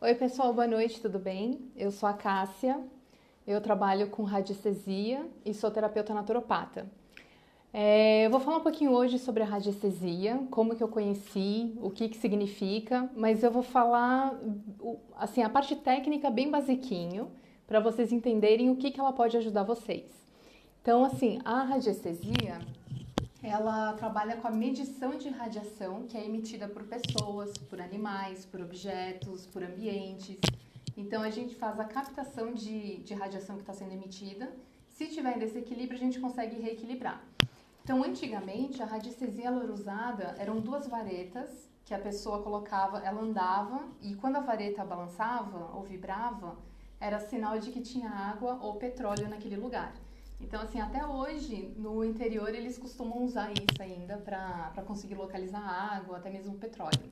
Oi, pessoal, boa noite, tudo bem? Eu sou a Cássia, eu trabalho com radiestesia e sou terapeuta naturopata. Eu vou falar um pouquinho hoje sobre a radiestesia, como que eu conheci, o que que significa, mas eu vou falar, assim, a parte técnica bem basiquinho, para vocês entenderem o que que ela pode ajudar vocês. Então, assim, a radiestesia, ela trabalha com a medição de radiação que é emitida por pessoas, por animais, por objetos, por ambientes. Então a gente faz a captação de radiação que está sendo emitida. Se tiver em desequilíbrio, a gente consegue reequilibrar. Então, antigamente, a radiestesia ela era usada, eram duas varetas que a pessoa colocava, ela andava e quando a vareta balançava ou vibrava, era sinal de que tinha água ou petróleo naquele lugar. Então, assim, até hoje, no interior, eles costumam usar isso ainda para conseguir localizar água, até mesmo petróleo.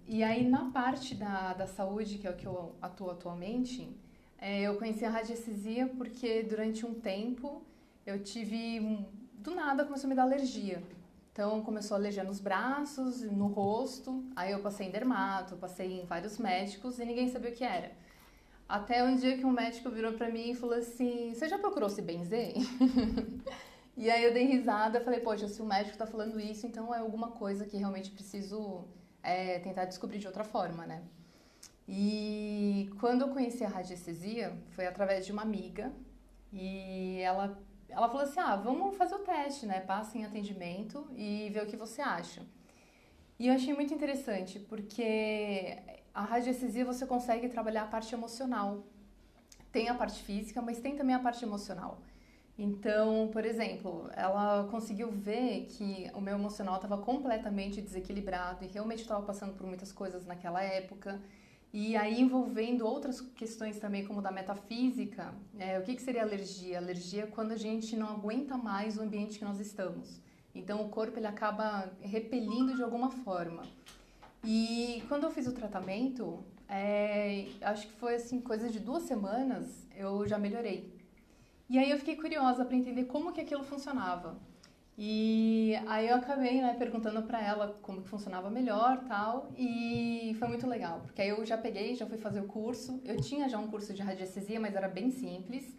E aí, na parte da saúde, que é o que eu atuo atualmente, eu conheci a radiestesia porque durante um tempo eu tive, do nada, começou a me dar alergia. Então, começou a alergia nos braços, no rosto, aí eu passei em dermato, passei em vários médicos e ninguém sabia o que era. Até um dia que um médico virou pra mim e falou assim, você já procurou se benzer? E aí eu dei risada, falei, poxa, se o médico tá falando isso, então é alguma coisa que realmente preciso tentar descobrir de outra forma, né? E quando eu conheci a radiestesia, foi através de uma amiga, e ela falou assim, vamos fazer o teste, né? Passa em atendimento e vê o que você acha. E eu achei muito interessante, porque a radiestesia você consegue trabalhar a parte emocional. Tem a parte física, mas tem também a parte emocional. Então, por exemplo, ela conseguiu ver que o meu emocional estava completamente desequilibrado e realmente estava passando por muitas coisas naquela época. E aí envolvendo outras questões também, como da metafísica, o que seria alergia? Alergia é quando a gente não aguenta mais o ambiente que nós estamos. Então o corpo ele acaba repelindo de alguma forma. E quando eu fiz o tratamento, acho que foi assim, coisa de 2 semanas, eu já melhorei. E aí eu fiquei curiosa para entender como que aquilo funcionava. E aí eu acabei, né, perguntando para ela como que funcionava melhor, tal, e foi muito legal, porque aí eu já peguei, já fui fazer o curso. Eu tinha já um curso de radiestesia, mas era bem simples.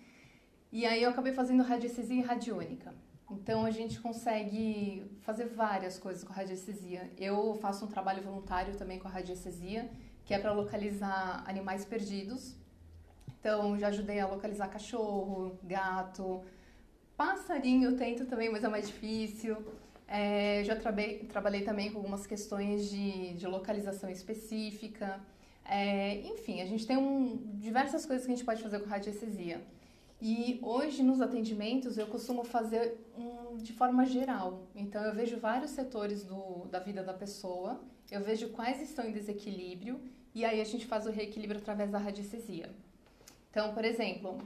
E aí eu acabei fazendo radiestesia e radiônica. Então a gente consegue fazer várias coisas com a radiestesia. Eu faço um trabalho voluntário também com a radiestesia, que é para localizar animais perdidos. Então já ajudei a localizar cachorro, gato, passarinho eu tento também, mas é mais difícil. Já trabalhei também com algumas questões de localização específica. Enfim, a gente tem diversas coisas que a gente pode fazer com radiestesia. E hoje nos atendimentos eu costumo fazer de forma geral. Então eu vejo vários setores da vida da pessoa, eu vejo quais estão em desequilíbrio e aí a gente faz o reequilíbrio através da radiestesia. Então, por exemplo,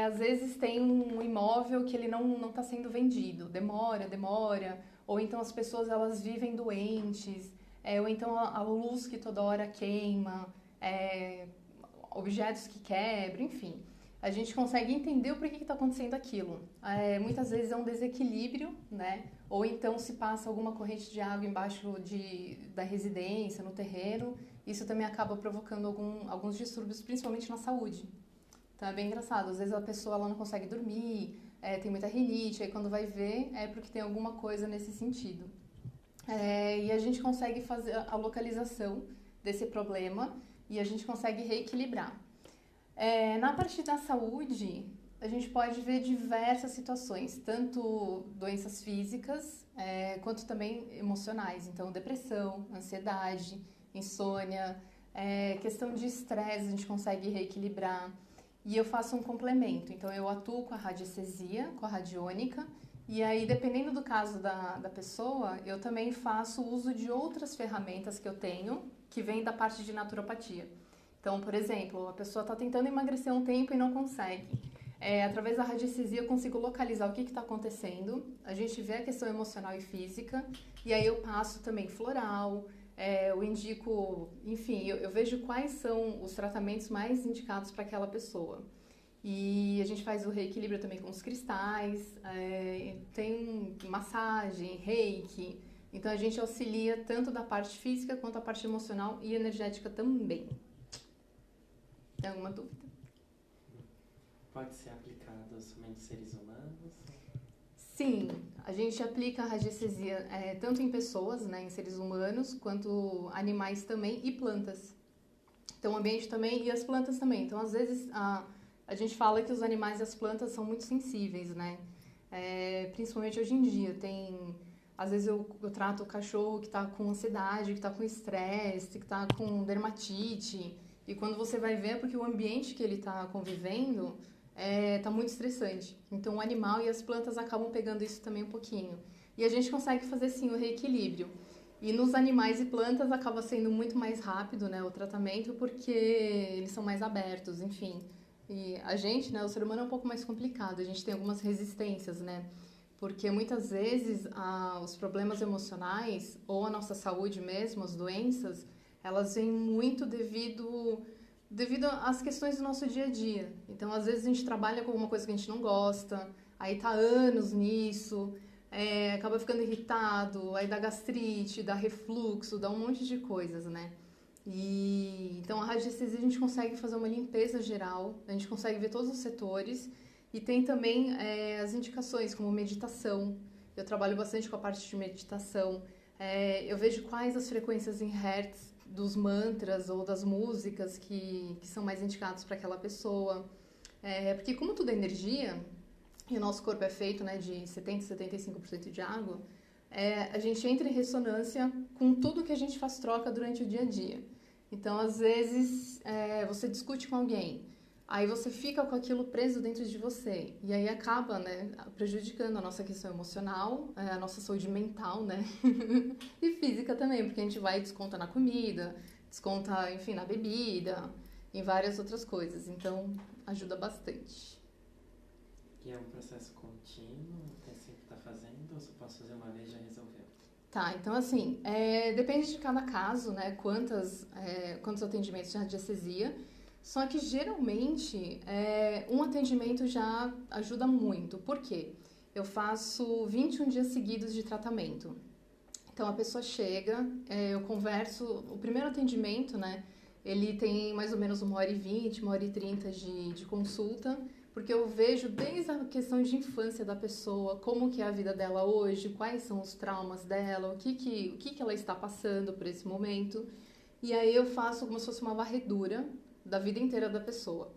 às vezes tem um imóvel que ele não está sendo vendido, demora, ou então as pessoas elas vivem doentes, ou então a luz que toda hora queima, objetos que quebram, enfim. A gente consegue entender o porquê que está acontecendo aquilo. Muitas vezes é um desequilíbrio, né? Ou então se passa alguma corrente de água embaixo da residência, no terreno. Isso também acaba provocando alguns distúrbios, principalmente na saúde. Então é bem engraçado. Às vezes a pessoa ela não consegue dormir, tem muita rinite, aí quando vai ver é porque tem alguma coisa nesse sentido. E a gente consegue fazer a localização desse problema e a gente consegue reequilibrar. Na parte da saúde, a gente pode ver diversas situações, tanto doenças físicas, quanto também emocionais. Então, depressão, ansiedade, insônia, questão de estresse, a gente consegue reequilibrar. E eu faço um complemento, então eu atuo com a radiestesia, com a radiônica, e aí, dependendo do caso da pessoa, eu também faço uso de outras ferramentas que eu tenho, que vêm da parte de naturopatia. Então, por exemplo, a pessoa está tentando emagrecer um tempo e não consegue. Através da radiestesia eu consigo localizar o que está acontecendo, a gente vê a questão emocional e física, e aí eu passo também floral, eu indico, enfim, eu vejo quais são os tratamentos mais indicados para aquela pessoa. E a gente faz o reequilíbrio também com os cristais, tem massagem, reiki, Então a gente auxilia tanto da parte física quanto a parte emocional e energética também. Tem alguma dúvida? Pode ser aplicado somente em seres humanos? Sim, a gente aplica a radiestesia tanto em pessoas, né, em seres humanos, quanto animais também e plantas. Então o ambiente também e as plantas também. Então às vezes a gente fala que os animais e as plantas são muito sensíveis, né? Principalmente hoje em dia. Às vezes eu trato o cachorro que está com ansiedade, que está com estresse, que está com dermatite. E quando você vai ver é porque o ambiente que ele está convivendo está muito estressante. Então o animal e as plantas acabam pegando isso também um pouquinho. E a gente consegue fazer sim o reequilíbrio. E nos animais e plantas acaba sendo muito mais rápido, né, o tratamento, porque eles são mais abertos, enfim. E a gente, né, o ser humano é um pouco mais complicado, a gente tem algumas resistências, né? Porque muitas vezes os problemas emocionais ou a nossa saúde mesmo, as doenças, elas vêm muito devido às questões do nosso dia a dia. Então, às vezes a gente trabalha com alguma coisa que a gente não gosta, aí tá anos nisso, acaba ficando irritado, aí dá gastrite, dá refluxo, dá um monte de coisas, né? Então a radiestesia a gente consegue fazer uma limpeza geral, a gente consegue ver todos os setores e tem também as indicações como meditação. Eu trabalho bastante com a parte de meditação. Eu vejo quais as frequências em hertz dos mantras ou das músicas que são mais indicados para aquela pessoa. Porque como tudo é energia, e o nosso corpo é feito, né, de 70% a 75% de água, a gente entra em ressonância com tudo que a gente faz troca durante o dia a dia. Então, às vezes, você discute com alguém, aí você fica com aquilo preso dentro de você, e aí acaba, né, prejudicando a nossa questão emocional, a nossa saúde mental, né, e física também, porque a gente vai e desconta na comida, desconta, enfim, na bebida, em várias outras coisas. Então, ajuda bastante. E é um processo contínuo? Tem sempre que estar fazendo? Ou só posso fazer uma vez e já resolveu? Tá, então assim, depende de cada caso, né? Quantos atendimentos de radiestesia. Só que geralmente um atendimento já ajuda muito. Por quê? Eu faço 21 dias seguidos de tratamento. Então a pessoa chega, eu converso. O primeiro atendimento, né? Ele tem mais ou menos 1h20, 1h30 de consulta, porque eu vejo desde a questão de infância da pessoa, como que é a vida dela hoje, quais são os traumas dela, o que ela está passando por esse momento. E aí eu faço como se fosse uma varredura da vida inteira da pessoa.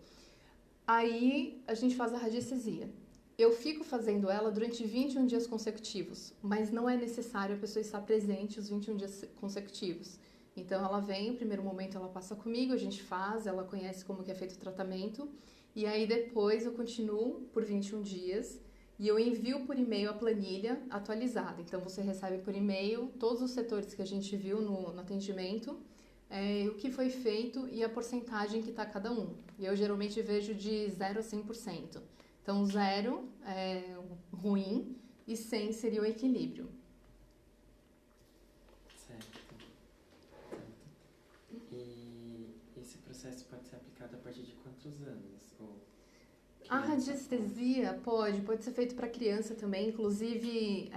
Aí a gente faz a radiestesia. Eu fico fazendo ela durante 21 dias consecutivos, mas não é necessário a pessoa estar presente os 21 dias consecutivos. Então ela vem, no primeiro momento ela passa comigo, a gente faz, ela conhece como que é feito o tratamento, e aí depois eu continuo por 21 dias e eu envio por e-mail a planilha atualizada. Então você recebe por e-mail todos os setores que a gente viu no atendimento, o que foi feito e a porcentagem que está cada um. E eu geralmente vejo de 0 a 100%. Então 0 é ruim e 100 seria o equilíbrio. Certo. E esse processo pode ser aplicado a partir de quantos anos? A radiestesia pode ser feito para criança também, inclusive,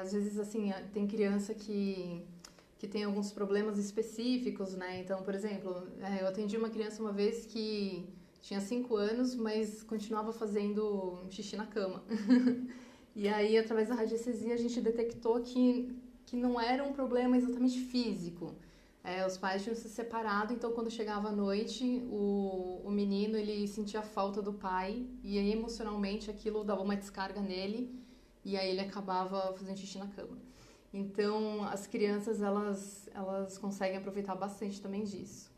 às vezes, assim, tem criança que tem alguns problemas específicos, né? Então, por exemplo, eu atendi uma criança uma vez que tinha 5 anos, mas continuava fazendo xixi na cama. E aí, através da radiestesia, a gente detectou que não era um problema exatamente físico. Os pais tinham se separado, então quando chegava a noite, o menino ele sentia a falta do pai e aí emocionalmente aquilo dava uma descarga nele e aí ele acabava fazendo xixi na cama. Então as crianças elas conseguem aproveitar bastante também disso.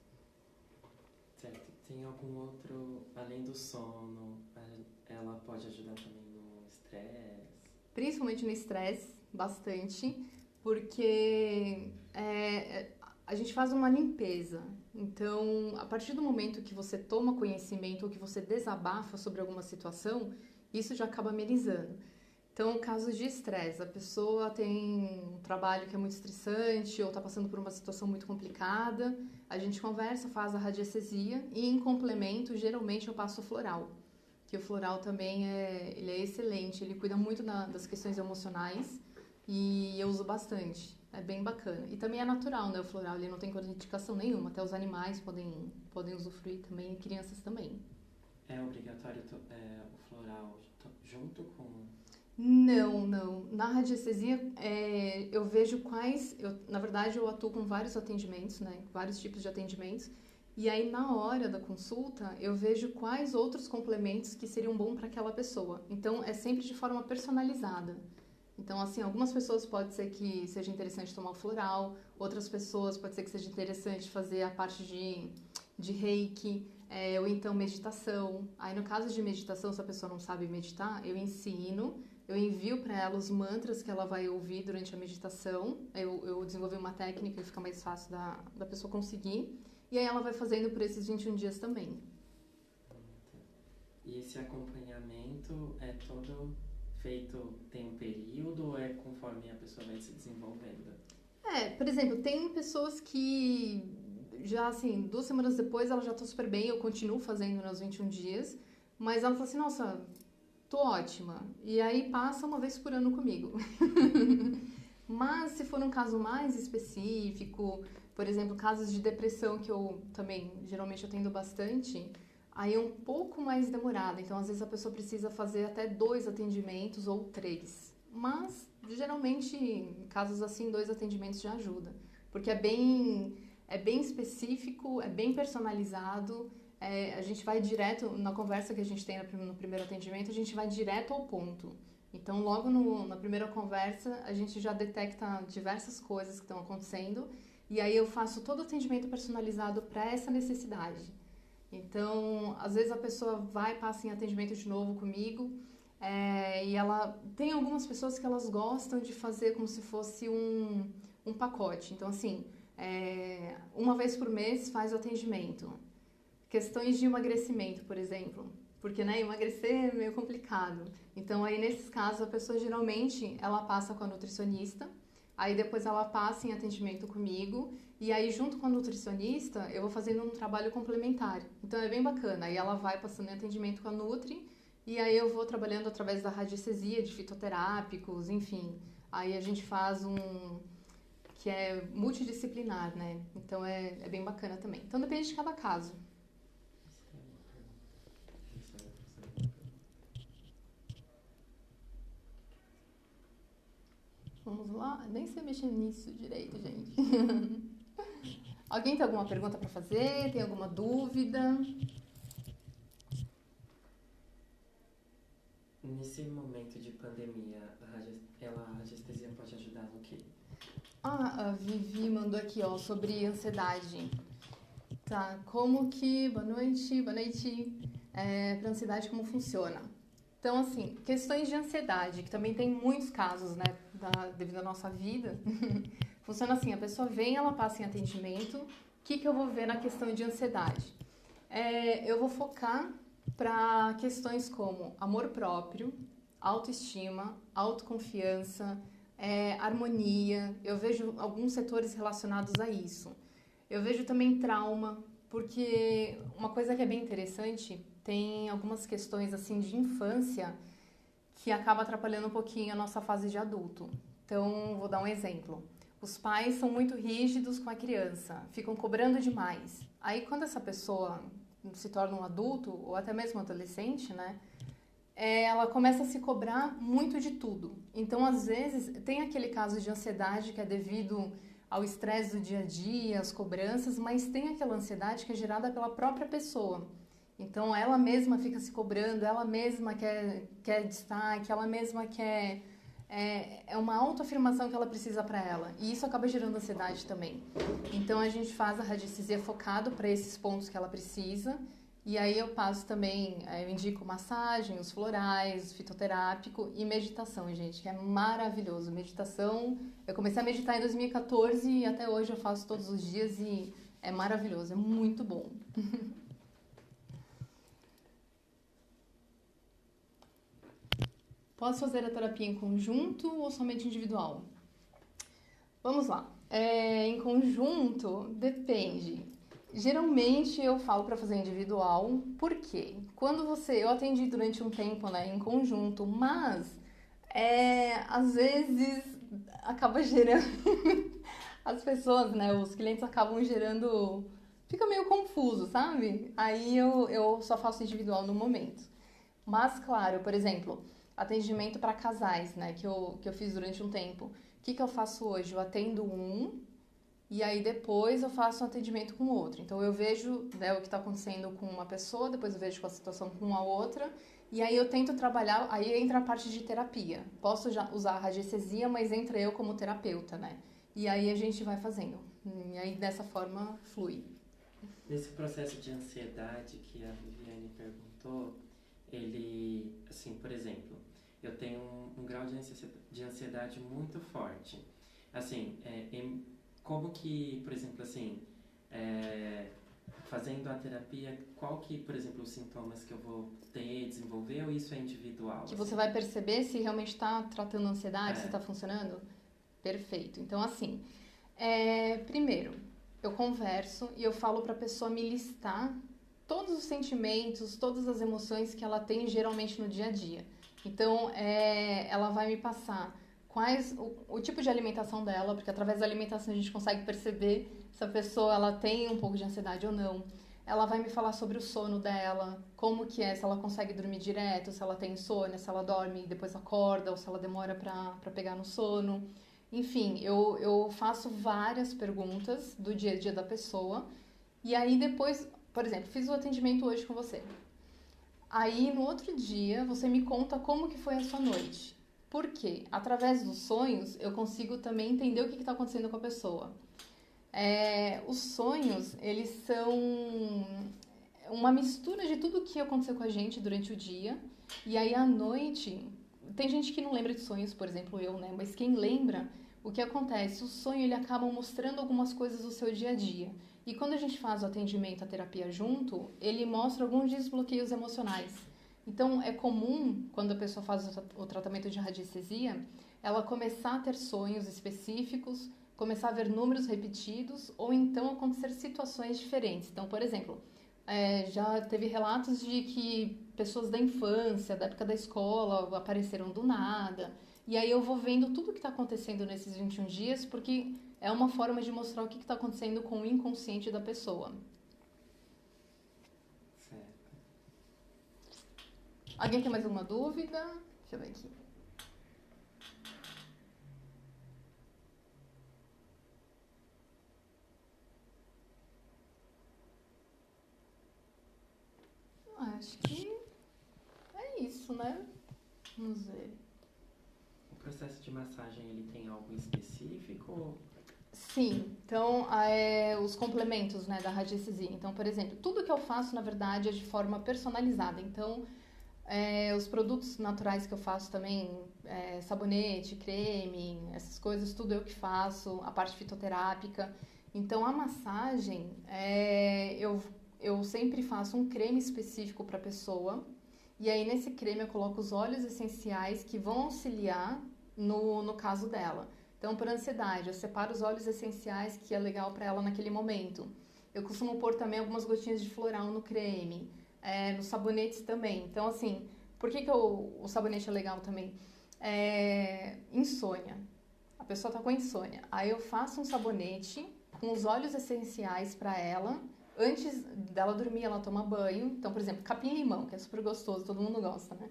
Certo. Tem algum outro, além do sono, ela pode ajudar também no estresse? Principalmente no estresse, bastante, porque a gente faz uma limpeza. Então, a partir do momento que você toma conhecimento ou que você desabafa sobre alguma situação, isso já acaba amenizando. Então, casos de estresse, a pessoa tem um trabalho que é muito estressante ou está passando por uma situação muito complicada, a gente conversa, faz a radiestesia e, em complemento, geralmente eu passo o floral. Que o floral também ele é excelente, ele cuida muito das questões emocionais e eu uso bastante. É bem bacana. E também é natural, né? O floral, ele não tem contraindicação nenhuma. Até os animais podem usufruir também, e crianças também. É obrigatório o floral junto com... Não, não. Na radiestesia, eu vejo na verdade, eu atuo com vários atendimentos, né? Vários tipos de atendimentos. E aí, na hora da consulta, eu vejo quais outros complementos que seriam bons para aquela pessoa. Então, é sempre de forma personalizada. Então, assim, algumas pessoas pode ser que seja interessante tomar o floral, outras pessoas pode ser que seja interessante fazer a parte de reiki, ou então meditação. Aí, no caso de meditação, se a pessoa não sabe meditar, eu ensino, eu envio para ela os mantras que ela vai ouvir durante a meditação. Eu desenvolvi uma técnica que fica mais fácil da pessoa conseguir. E aí ela vai fazendo por esses 21 dias também. E esse acompanhamento é todo feito, tem um período ou é conforme a pessoa vai se desenvolvendo? Por exemplo, tem pessoas que já, assim, 2 semanas depois ela já tá super bem, eu continuo fazendo nos 21 dias, mas ela fala assim, nossa, tô ótima. E aí passa uma vez por ano comigo. Mas se for um caso mais específico, por exemplo, casos de depressão que eu também geralmente atendo bastante, aí é um pouco mais demorado. Então, às vezes a pessoa precisa fazer até 2 atendimentos ou 3. Mas, geralmente, em casos assim, 2 atendimentos já ajuda. Porque é bem específico, é bem personalizado. A gente vai direto, na conversa que a gente tem no primeiro atendimento, a gente vai direto ao ponto. Então, logo na primeira conversa, a gente já detecta diversas coisas que estão acontecendo e aí eu faço todo o atendimento personalizado para essa necessidade. Então, às vezes a pessoa vai e passa em atendimento de novo comigo e ela... Tem algumas pessoas que elas gostam de fazer como se fosse um pacote. Então, assim, uma vez por mês faz o atendimento. Questões de emagrecimento, por exemplo. Porque, né, emagrecer é meio complicado. Então, aí, nesses casos, a pessoa, geralmente, ela passa com a nutricionista, aí depois ela passa em atendimento comigo, e aí, junto com a nutricionista, eu vou fazendo um trabalho complementar. Então, é bem bacana. Aí, ela vai passando em atendimento com a Nutri, e aí eu vou trabalhando através da radiestesia, de fitoterápicos, enfim. Aí, a gente faz que é multidisciplinar, né? Então, é bem bacana também. Então, depende de cada caso. Vamos lá? Nem sei mexer nisso direito, gente. Alguém tem alguma pergunta para fazer? Tem alguma dúvida? Nesse momento de pandemia, a radiestesia pode ajudar no quê? A Vivi mandou aqui, ó, sobre ansiedade. Tá, como que... Boa noite. Para ansiedade, como funciona? Então, assim, questões de ansiedade, que também tem muitos casos, né, devido à nossa vida. Funciona assim, a pessoa vem, ela passa em atendimento. O que eu vou ver na questão de ansiedade? Eu vou focar para questões como amor próprio, autoestima, autoconfiança, harmonia. Eu vejo alguns setores relacionados a isso. Eu vejo também trauma, porque uma coisa que é bem interessante... Tem algumas questões assim de infância que acaba atrapalhando um pouquinho a nossa fase de adulto. Então, vou dar um exemplo. Os pais são muito rígidos com a criança, ficam cobrando demais. Aí, quando essa pessoa se torna um adulto, ou até mesmo um adolescente, né? Ela começa a se cobrar muito de tudo. Então, às vezes, tem aquele caso de ansiedade que é devido ao estresse do dia a dia, às cobranças, mas tem aquela ansiedade que é gerada pela própria pessoa. Então, ela mesma fica se cobrando, ela mesma quer destaque, ela mesma quer... É uma autoafirmação que ela precisa para ela. E isso acaba gerando ansiedade também. Então, a gente faz a radiestesia focado para esses pontos que ela precisa. E aí, eu passo também, eu indico massagem, os florais, fitoterápico e meditação, gente, que é maravilhoso. Meditação, eu comecei a meditar em 2014 e até hoje eu faço todos os dias e é maravilhoso, é muito bom. Posso fazer a terapia em conjunto ou somente individual? Vamos lá. Em conjunto, depende. Geralmente eu falo para fazer individual, por quê? Eu atendi durante um tempo, né, em conjunto, mas às vezes acaba gerando... As pessoas, né, os clientes acabam gerando... Fica meio confuso, sabe? Aí eu só faço individual no momento. Mas, claro, por exemplo, atendimento para casais, né, que eu fiz durante um tempo. O que eu faço hoje? Eu atendo um e aí depois eu faço um atendimento com o outro. Então eu vejo, né, o que está acontecendo com uma pessoa, depois eu vejo com a situação com a outra e aí eu tento trabalhar, aí entra a parte de terapia. Posso já usar a radiestesia, mas entra eu como terapeuta, né? E aí a gente vai fazendo. E aí dessa forma flui. Nesse processo de ansiedade que a Viviane perguntou, ele, assim, por exemplo, eu tenho um grau de ansiedade muito forte. Assim, como que, por exemplo, assim, fazendo a terapia, qual que, por exemplo, os sintomas que eu vou ter, desenvolver, ou isso é individual? Que assim? você vai perceber se realmente está tratando a ansiedade, se É. está funcionando? Perfeito. Então, assim, primeiro, eu converso e eu falo para a pessoa me listar todos os sentimentos, todas as emoções que ela tem geralmente no dia a dia. Então, ela vai me passar o tipo de alimentação dela, porque através da alimentação a gente consegue perceber se a pessoa ela tem um pouco de ansiedade ou não. Ela vai me falar sobre o sono dela, como que é, se ela consegue dormir direto, se ela tem insônia, se ela dorme e depois acorda, ou se ela demora para pegar no sono. Enfim, eu faço várias perguntas do dia a dia da pessoa e aí depois, por exemplo, fiz o atendimento hoje com você. Aí no outro dia você me conta como que foi a sua noite. Por quê? Através dos sonhos eu consigo também entender o que está acontecendo com a pessoa. Os sonhos, eles são uma mistura de tudo que aconteceu com a gente durante o dia. E aí à noite, tem gente que não lembra de sonhos, por exemplo, eu, né? Mas quem lembra, o que acontece? O sonho, ele acaba mostrando algumas coisas do seu dia a dia. E quando a gente faz o atendimento, a terapia junto, ele mostra alguns desbloqueios emocionais. Então, é comum, quando a pessoa faz o tratamento de radiestesia, ela começar a ter sonhos específicos, começar a ver números repetidos, ou então acontecer situações diferentes. Então, por exemplo, já teve relatos de que pessoas da infância, da época da escola, apareceram do nada. E aí eu vou vendo tudo o que está acontecendo nesses 21 dias, porque é uma forma de mostrar o que está acontecendo com o inconsciente da pessoa. Certo. Alguém tem mais alguma dúvida? Deixa eu ver aqui. Acho que é isso, né? Vamos ver. O processo de massagem, ele tem algo específico? Sim, então os complementos, né, da radiestesia. Então, por exemplo, tudo que eu faço, na verdade, é de forma personalizada. Então, os produtos naturais que eu faço também, sabonete, creme, essas coisas, tudo eu que faço, a parte fitoterápica. Então, a massagem, eu sempre faço um creme específico para a pessoa. E aí, nesse creme, eu coloco os óleos essenciais que vão auxiliar no caso dela. Então, por ansiedade, eu separo os óleos essenciais que é legal para ela naquele momento. Eu costumo pôr também algumas gotinhas de floral no creme, nos sabonetes também. Então, assim, por que o sabonete é legal também? Insônia. A pessoa tá com insônia. Aí eu faço um sabonete com os óleos essenciais para ela. Antes dela dormir, ela toma banho. Então, por exemplo, capim-limão, que é super gostoso, todo mundo gosta, né?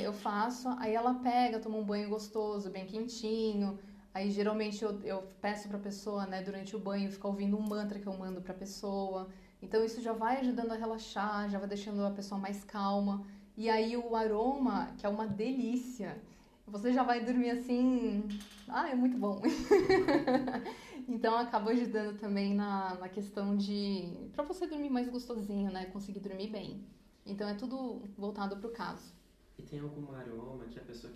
Eu faço, aí ela pega, toma um banho gostoso, bem quentinho. Aí geralmente eu peço pra pessoa, né, durante o banho, ficar ouvindo um mantra que eu mando pra pessoa. Então isso já vai ajudando a relaxar, já vai deixando a pessoa mais calma. E aí o aroma, que é uma delícia, você já vai dormir assim, é muito bom. Então acaba ajudando também na questão pra você dormir mais gostosinho, né, conseguir dormir bem. Então é tudo voltado pro caso. E tem algum aroma que a pessoa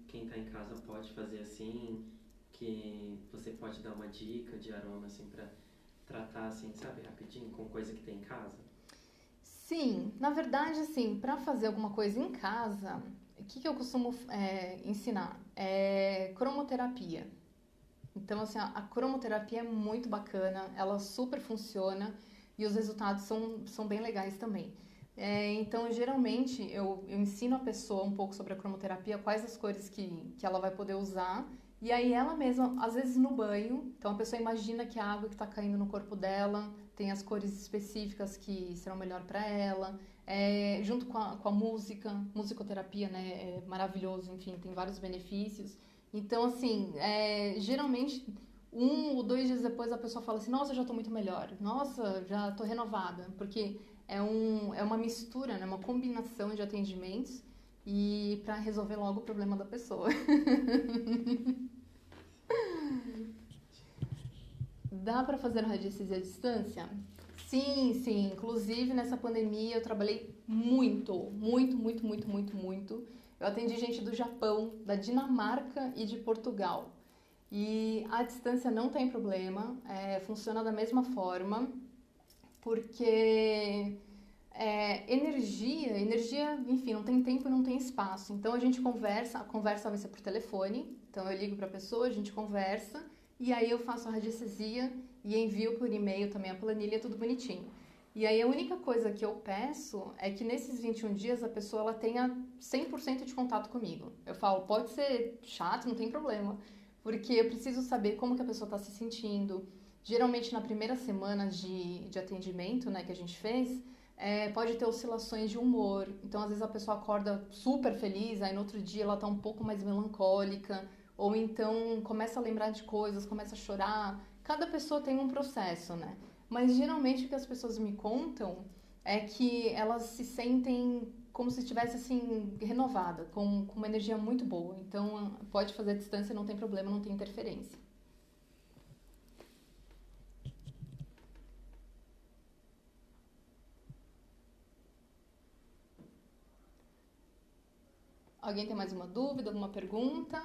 quem tá em casa pode fazer assim, que você pode dar uma dica de aroma assim pra tratar assim, sabe, rapidinho, com coisa que tem em casa? Sim, na verdade, assim, para fazer alguma coisa em casa, o que eu costumo ensinar? Cromoterapia. Então, assim, a cromoterapia é muito bacana, ela super funciona e os resultados são bem legais também. Então, geralmente, eu ensino a pessoa um pouco sobre a cromoterapia, quais as cores que ela vai poder usar E aí ela mesma, às vezes no banho, então a pessoa imagina que a água que está caindo no corpo dela tem as cores específicas que serão melhor para ela. Junto com a música, musicoterapia, né? É maravilhoso, enfim, tem vários benefícios. Então, assim, geralmente 1 ou 2 dias depois a pessoa fala assim, nossa, já estou muito melhor, nossa, já estou renovada, porque é uma mistura, né? Uma combinação de atendimentos e para resolver logo o problema da pessoa. Dá para fazer radiestesia à distância? Sim, sim. Inclusive, nessa pandemia, eu trabalhei muito, muito, muito, muito, muito, muito. Eu atendi gente do Japão, da Dinamarca e de Portugal. E a distância não tem problema, funciona da mesma forma, porque energia, enfim, não tem tempo e não tem espaço. Então a gente conversa, a conversa vai ser por telefone, então eu ligo para a pessoa, a gente conversa, e aí eu faço a radiestesia e envio por e-mail também a planilha, tudo bonitinho. E aí a única coisa que eu peço é que nesses 21 dias a pessoa ela tenha 100% de contato comigo. Eu falo, pode ser chato, não tem problema, porque eu preciso saber como que a pessoa está se sentindo. Geralmente na primeira semana de atendimento, né, que a gente fez, pode ter oscilações de humor. Então, às vezes, a pessoa acorda super feliz, aí no outro dia ela está um pouco mais melancólica, ou então começa a lembrar de coisas, começa a chorar. Cada pessoa tem um processo, né? Mas geralmente o que as pessoas me contam é que elas se sentem como se estivesse assim renovada, com uma energia muito boa. Então, pode fazer a distância, não tem problema, não tem interferência. Alguém tem mais uma dúvida, alguma pergunta?